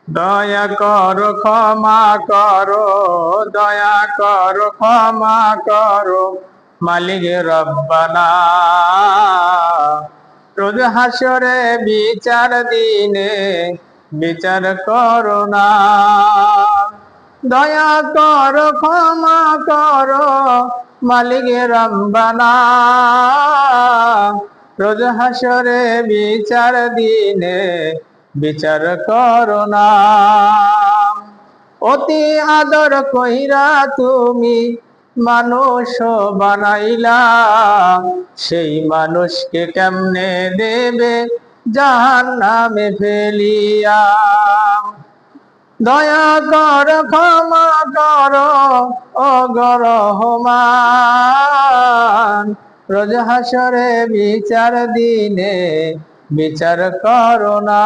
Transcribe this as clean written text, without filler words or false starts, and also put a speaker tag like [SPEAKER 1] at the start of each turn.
[SPEAKER 1] দয়া করো ক্ষমা করো, দয়া করো ক্ষমা করো মালিক রব্বানা। রোজ হাসরে বিচার দিনে বিচার করো না। দয়া করো ক্ষমা করো মালিক রব্বানা। রোজ হাসরে বিচার দিনে বিচার করো না। অতি আদর কইরা তুমি মানুষ বানাইলা, সেই মানুষকে কেমনে দেবে জাহান্নামে ফেলিয়া। দয়া কর ক্ষমা কর ও রহমান, রোজ হাসরে বিচার দিনে বিচার করো না।